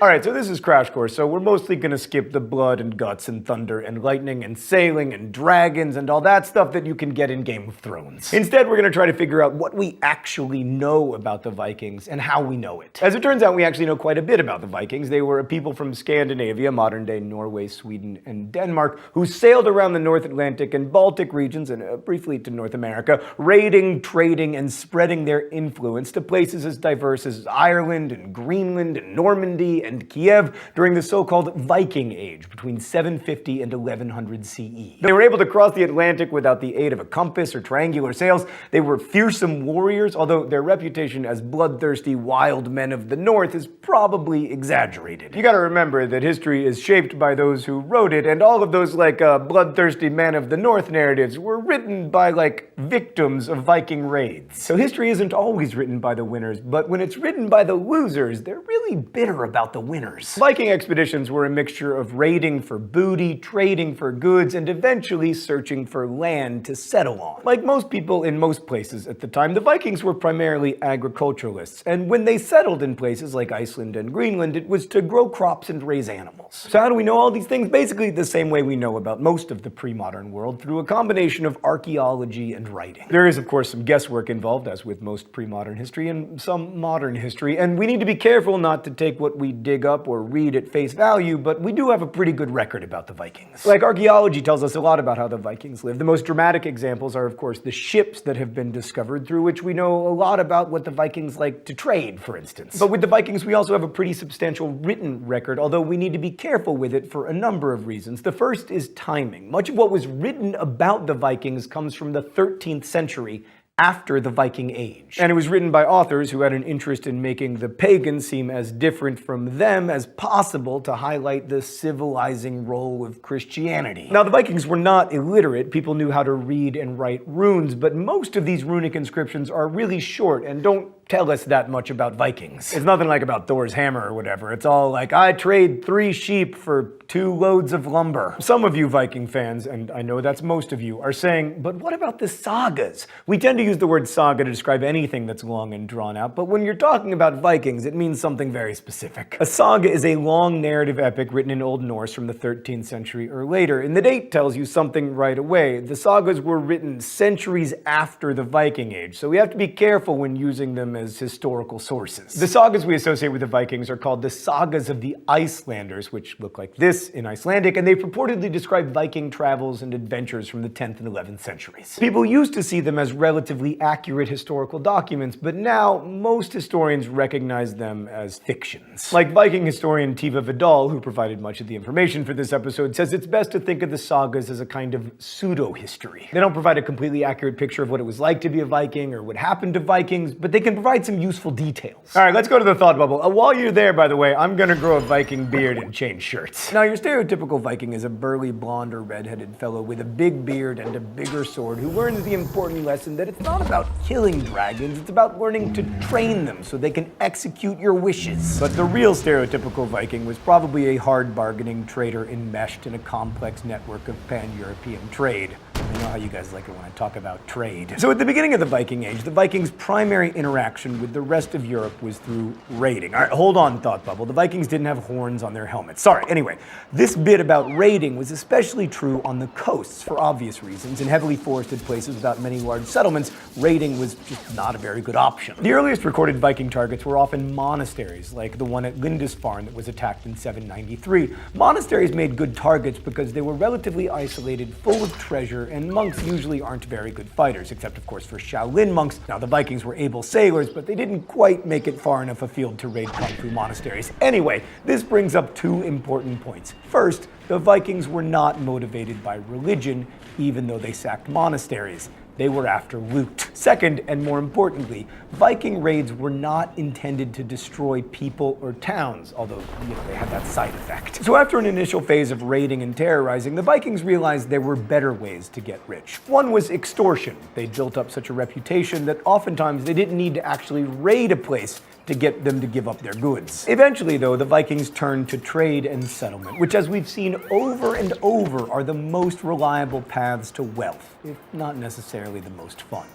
Alright, so this is Crash Course, so we're mostly gonna skip the blood and guts and thunder and lightning and sailing and dragons and all that stuff that you can get in Game of Thrones. Instead, we're gonna try to figure out what we actually know about the Vikings and how we know it. As it turns out, we actually know quite a bit about the Vikings. They were a people from Scandinavia, modern-day Norway, Sweden, and Denmark, who sailed around the North Atlantic and Baltic regions and briefly to North America, raiding, trading, and spreading their influence to places as diverse as Ireland and Greenland and Normandy and Kiev during the so-called Viking Age between 750 and 1100 CE. They were able to cross the Atlantic without the aid of a compass or triangular sails. They were fearsome warriors, although their reputation as bloodthirsty wild men of the North is probably exaggerated. You gotta remember that history is shaped by those who wrote it, and all of those bloodthirsty men of the North narratives were written by victims of Viking raids. So history isn't always written by the winners, but when it's written by the losers, they're really bitter about the winners. Viking expeditions were a mixture of raiding for booty, trading for goods, and eventually searching for land to settle on. Like most people in most places at the time, the Vikings were primarily agriculturalists, and when they settled in places like Iceland and Greenland, it was to grow crops and raise animals. So how do we know all these things? Basically the same way we know about most of the pre-modern world, through a combination of archaeology and writing. There is, of course, some guesswork involved, as with most pre-modern history and some modern history, and we need to be careful not to take what we dig up or read at face value, but we do have a pretty good record about the Vikings. Archaeology tells us a lot about how the Vikings lived. The most dramatic examples are, of course, the ships that have been discovered, through which we know a lot about what the Vikings liked to trade, for instance. But with the Vikings, we also have a pretty substantial written record, although we need to be careful with it for a number of reasons. The first is timing. Much of what was written about the Vikings comes from the 13th century, after the Viking Age. And it was written by authors who had an interest in making the pagans seem as different from them as possible to highlight the civilizing role of Christianity. Now, the Vikings were not illiterate. People knew how to read and write runes, but most of these runic inscriptions are really short and don't tell us that much about Vikings. It's nothing like about Thor's hammer or whatever. It's all like, I trade 3 sheep for 2 loads of lumber. Some of you Viking fans, and I know that's most of you, are saying, but what about the sagas? We tend to use the word saga to describe anything that's long and drawn out, but when you're talking about Vikings, it means something very specific. A saga is a long narrative epic written in Old Norse from the 13th century or later, and the date tells you something right away. The sagas were written centuries after the Viking Age, so we have to be careful when using them as historical sources. The sagas we associate with the Vikings are called the sagas of the Icelanders, which look like this in Icelandic, and they purportedly describe Viking travels and adventures from the 10th and 11th centuries. People used to see them as relatively accurate historical documents, but now most historians recognize them as fictions. Like Viking historian Tiva Vidal, who provided much of the information for this episode, says it's best to think of the sagas as a kind of pseudo-history. They don't provide a completely accurate picture of what it was like to be a Viking or what happened to Vikings, but they can provide some useful details. Alright, let's go to the thought bubble. While you're there, by the way, I'm gonna grow a Viking beard and change shirts. Now, your stereotypical Viking is a burly blonde or redheaded fellow with a big beard and a bigger sword who learns the important lesson that it's not about killing dragons, it's about learning to train them so they can execute your wishes. But the real stereotypical Viking was probably a hard bargaining trader enmeshed in a complex network of pan-European trade. I know how you guys like it when I talk about trade. So at the beginning of the Viking Age, the Vikings' primary interaction with the rest of Europe was through raiding. All right, hold on, thought bubble. The Vikings didn't have horns on their helmets. Sorry, anyway. This bit about raiding was especially true on the coasts for obvious reasons. In heavily forested places without many large settlements, raiding was just not a very good option. The earliest recorded Viking targets were often monasteries, like the one at Lindisfarne that was attacked in 793. Monasteries made good targets because they were relatively isolated, full of treasure, and monks usually aren't very good fighters, except of course for Shaolin monks. Now, the Vikings were able sailors, but they didn't quite make it far enough afield to raid kung fu monasteries. Anyway, this brings up 2 important points. First, the Vikings were not motivated by religion, even though they sacked monasteries. They were after loot. Second, and more importantly, Viking raids were not intended to destroy people or towns, although, they had that side effect. So after an initial phase of raiding and terrorizing, the Vikings realized there were better ways to get rich. One was extortion. They built up such a reputation that oftentimes they didn't need to actually raid a place to get them to give up their goods. Eventually, though, the Vikings turned to trade and settlement, which, as we've seen over and over, are the most reliable paths to wealth. if not necessarily the most fun.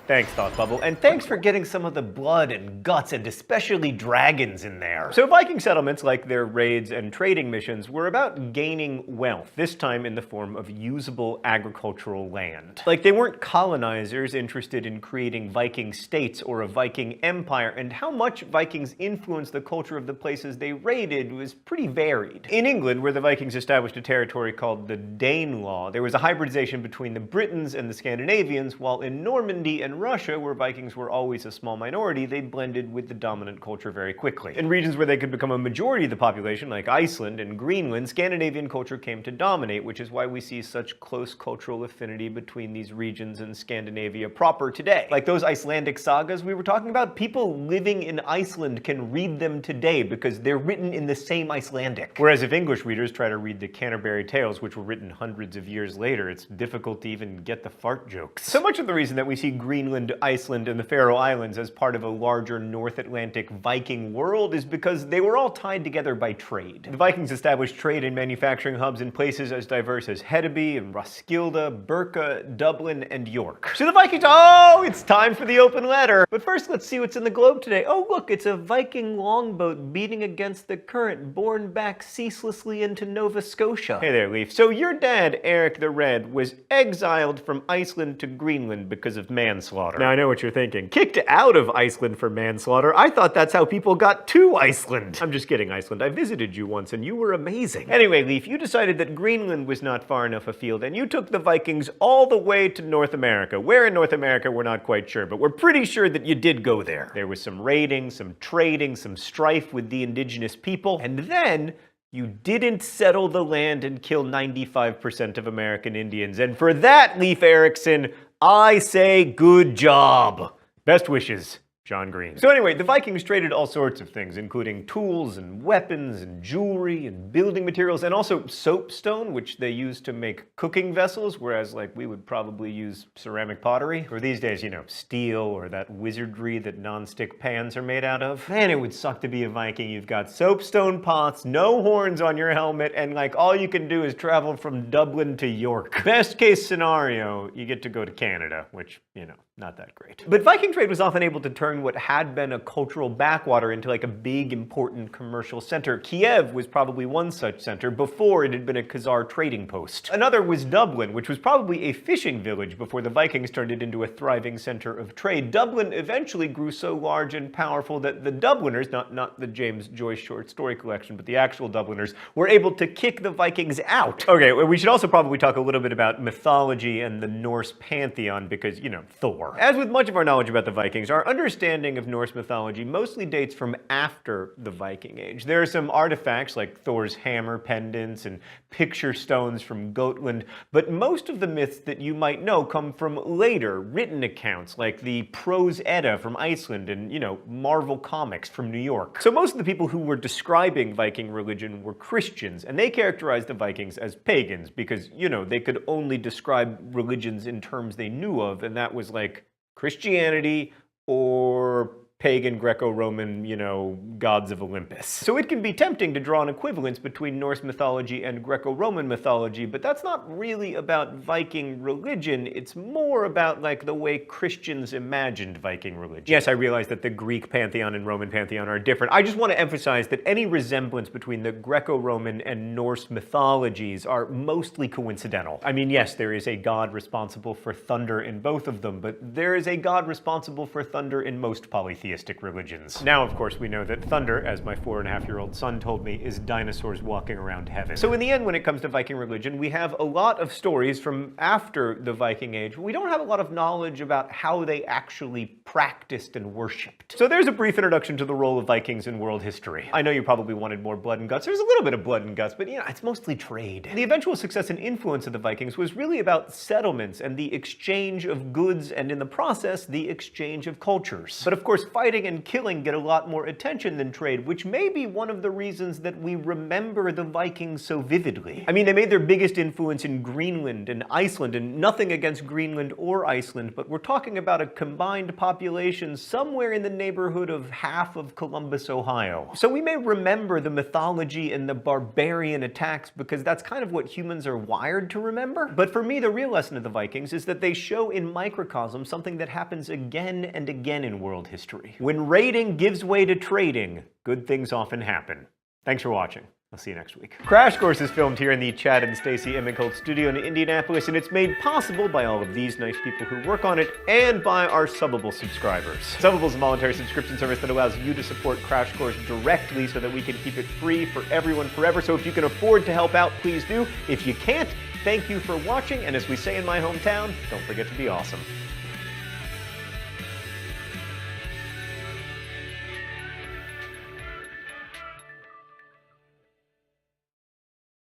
Thanks, Thought Bubble, and thanks for getting some of the blood and guts and especially dragons in there. So Viking settlements, like their raids and trading missions, were about gaining wealth, this time in the form of usable agricultural land. Like, they weren't colonizers interested in creating Viking states or a Viking empire, and how much Vikings influenced the culture of the places they raided was pretty varied. In England, where the Vikings established a territory called the Danelaw, there was a hybridization between the Britons and the Scandinavians, while in Normandy and Russia, where Vikings were always a small minority, they blended with the dominant culture very quickly. In regions where they could become a majority of the population, like Iceland and Greenland, Scandinavian culture came to dominate, which is why we see such close cultural affinity between these regions and Scandinavia proper today. Like those Icelandic sagas we were talking about, people living in Iceland can read them today because they're written in the same Icelandic. Whereas if English readers try to read the Canterbury Tales, which were written hundreds of years later, it's difficult to even get the fart jokes. So much of the reason that we see Greenland, Iceland, and the Faroe Islands as part of a larger North Atlantic Viking world is because they were all tied together by trade. The Vikings established trade and manufacturing hubs in places as diverse as Hedeby and Roskilde, Birka, Dublin, and York. So the Vikings, oh, it's time for the open letter. But first, let's see what's in the globe today. Oh, look, it's a Viking longboat beating against the current, borne back ceaselessly into Nova Scotia. Hey there, Leaf. So your dad, Eric the Red, was exiled from Iceland to Greenland because of manslaughter. Now I know what you're thinking. Kicked out of Iceland for manslaughter? I thought that's how people got to Iceland. I'm just kidding, Iceland. I visited you once and you were amazing. Anyway, Leaf, you decided that Greenland was not far enough afield and you took the Vikings all the way to North America. Where in North America, we're not quite sure, but we're pretty sure that you did go there. There was some raiding, some trading, some strife with the indigenous people, and then you didn't settle the land and kill 95% of American Indians. And for that, Leif Erikson, I say good job. Best wishes, John Green. So anyway, the Vikings traded all sorts of things, including tools and weapons and jewelry and building materials, and also soapstone, which they used to make cooking vessels, whereas like we would probably use ceramic pottery. Or these days, you know, steel or that wizardry that non-stick pans are made out of. Man, it would suck to be a Viking. You've got soapstone pots, no horns on your helmet, and like all you can do is travel from Dublin to York. Best case scenario, you get to go to Canada, which, you know, not that great. But Viking trade was often able to turn what had been a cultural backwater into like a big, important commercial center. Kiev was probably one such center before it had been a Khazar trading post. Another was Dublin, which was probably a fishing village before the Vikings turned it into a thriving center of trade. Dublin eventually grew so large and powerful that the Dubliners, not the James Joyce short story collection, but the actual Dubliners, were able to kick the Vikings out. Okay, we should also probably talk a little bit about mythology and the Norse pantheon because, you know, Thor. As with much of our knowledge about the Vikings, our understanding of Norse mythology mostly dates from after the Viking Age. There are some artifacts like Thor's hammer pendants and picture stones from Gotland, but most of the myths that you might know come from later written accounts like the Prose Edda from Iceland and, you know, Marvel Comics from New York. So most of the people who were describing Viking religion were Christians, and they characterized the Vikings as pagans because, you know, they could only describe religions in terms they knew of, and that was like Christianity or pagan Greco-Roman, you know, gods of Olympus. So it can be tempting to draw an equivalence between Norse mythology and Greco-Roman mythology, but that's not really about Viking religion. It's more about like the way Christians imagined Viking religion. Yes, I realize that the Greek pantheon and Roman pantheon are different. I just want to emphasize that any resemblance between the Greco-Roman and Norse mythologies are mostly coincidental. I mean, yes, there is a god responsible for thunder in both of them, but there is a god responsible for thunder in most polytheistic religions. Now, of course, we know that thunder, as my 4.5-year-old son told me, is dinosaurs walking around heaven. So in the end, when it comes to Viking religion, we have a lot of stories from after the Viking Age. We don't have a lot of knowledge about how they actually practiced and worshipped. So there's a brief introduction to the role of Vikings in world history. I know you probably wanted more blood and guts. There's a little bit of blood and guts, but you know, it's mostly trade. The eventual success and influence of the Vikings was really about settlements and the exchange of goods and in the process, the exchange of cultures. But of course, fighting and killing get a lot more attention than trade, which may be one of the reasons that we remember the Vikings so vividly. I mean, they made their biggest influence in Greenland and Iceland, and nothing against Greenland or Iceland, but we're talking about a combined population somewhere in the neighborhood of half of Columbus, Ohio. So we may remember the mythology and the barbarian attacks because that's kind of what humans are wired to remember. But for me, the real lesson of the Vikings is that they show in microcosm something that happens again and again in world history. When raiding gives way to trading, good things often happen. Thanks for watching. I'll see you next week. Crash Course is filmed here in the Chad and Stacy Emigholt studio in Indianapolis, and it's made possible by all of these nice people who work on it and by our Subbable subscribers. Subbable is a voluntary subscription service that allows you to support Crash Course directly so that we can keep it free for everyone forever. So if you can afford to help out, please do. If you can't, thank you for watching, and as we say in my hometown, don't forget to be awesome.